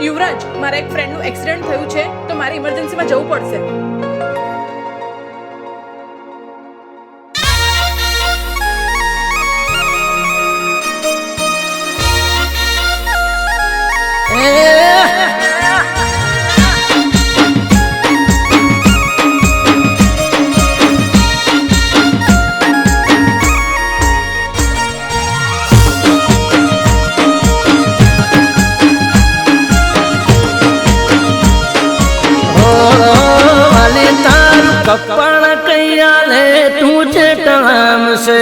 યુવરાજ, મારા એક ફ્રેન્ડનું એક્સિડન્ટ થયું છે તો મારે ઇમરજન્સીમાં જવું પડશે. कपड़ कैया ले तुझे टाम से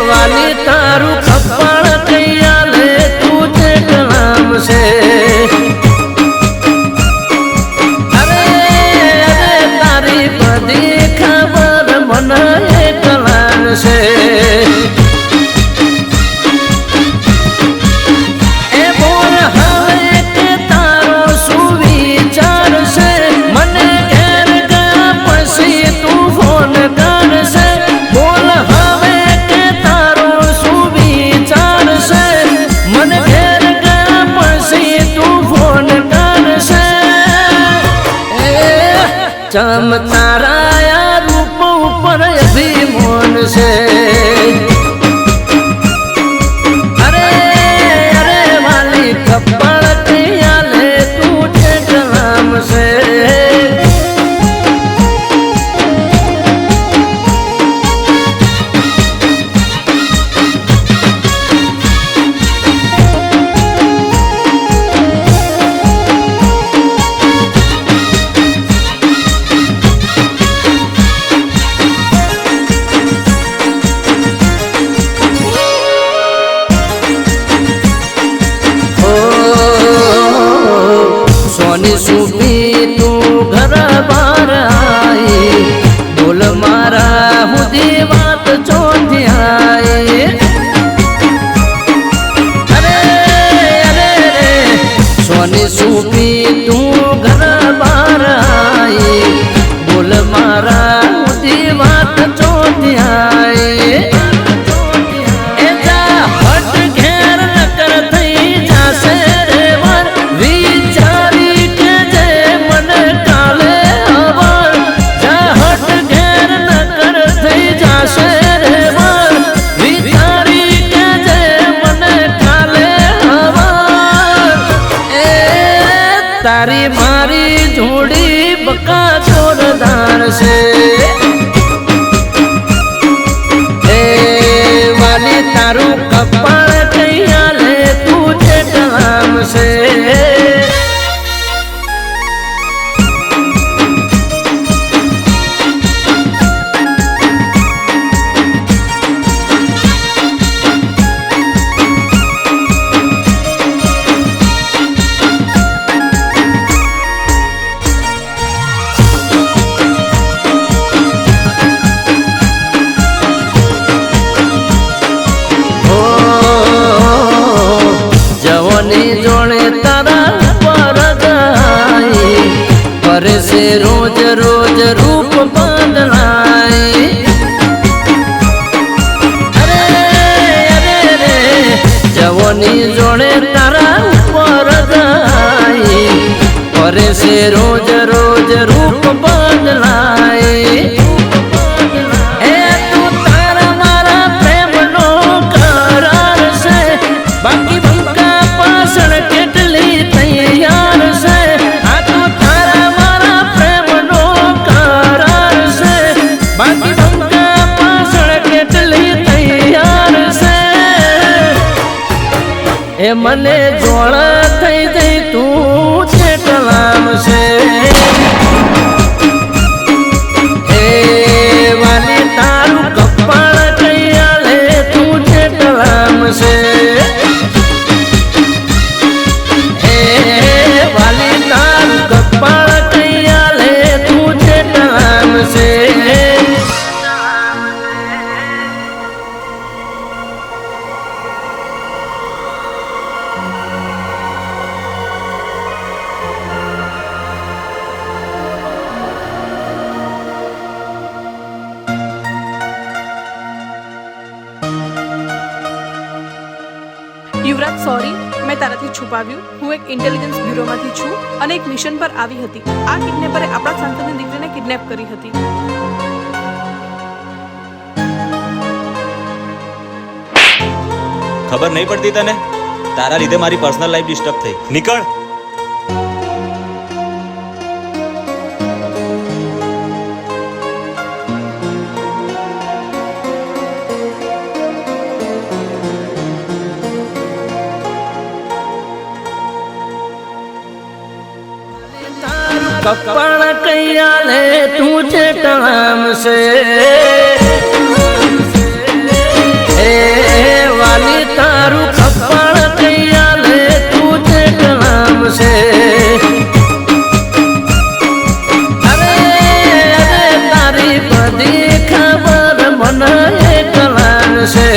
वाली तारू कपड़ कैया ले तुझे टाम से अरे अरे तारी बदी खबर मनाए कलाम से चम ताराया रूप ऊपर अभिमान से अरे अरे वाली कपड़ कैया ले तुझे कलाम से सुबी तू घर बार आई बोल मारा हुदी बात चौथी आई अरे अरे रे सोनी सुबी तू घर बार आई बोल मारा हुदी बात चौथी आई तारी मारी जोड़ी बका जोरदार से वाली तारू कपड़ कैया ले तुझे टाम से जोड़े तारा पर गाई पर से रोज रोज रूप बदलाई अरे अरे रे जवानी जोड़े तारा पर गाई पर से रोज रोज रूप बदलाई बाकी કેટલી તૈયાર છે આ તો તારા મારા પ્રેમનો કરાર છે બાકી બંકા પાછળ કેટલી તૈયાર છે એ મને જોડા થઈ જઈ તું કેટલામ છે એ વાલી તારું કપાળ કૈયા લે તું કેટલામ છે યુવરાજ સોરી, મેં તારાથી છુપાવ્યું. હું એક ઇન્ટેલિજન્સ બ્યુરોમાંથી છું અને એક મિશન પર આવી હતી. આ કિડનેપરે આપણા સાંસદની દીકરીને કિડનેપ કરી હતી. ખબર નહીં પડતી તને? તારા લીધે મારી પર્સનલ લાઈફ ડિસ્ટર્બ થઈ. નીકળ. કપણ કૈયા લે તું છે ટણામ છે એ વાલી તારું કપણ કૈયા લે તું છે ટણામ છે અરે અરે તારી બધી ખબર મને એકલાન છે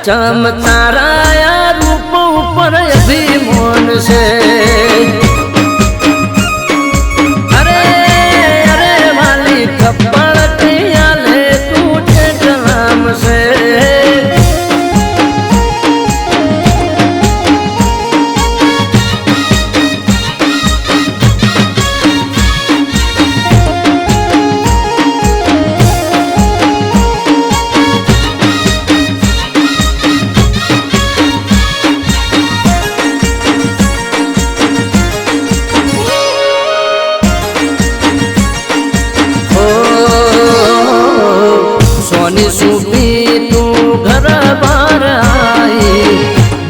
ચમ તારા રૂપ ઉપર અભિમાન છે અરે અરે વાલી કપળ કૈયા લે તું છે કલામ છે સુપી તું ઘર બાર આઈ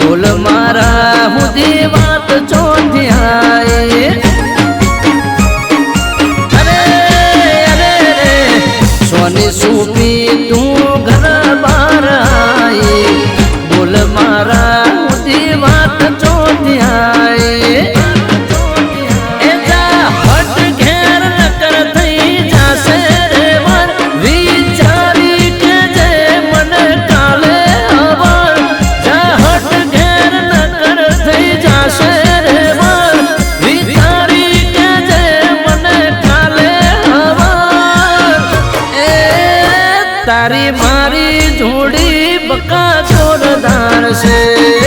બોલ મારા હુદી વાત ચોથી આઈ અરે અરે રે સોની સુપી તું ઘર બાર આઈ બોલ મારા હુદી વાત ચોથી આઈ એ જા હટ ઘેર નકર થઈ જાશે રે વર તારી મારી જોડી બકા જોરદાર છે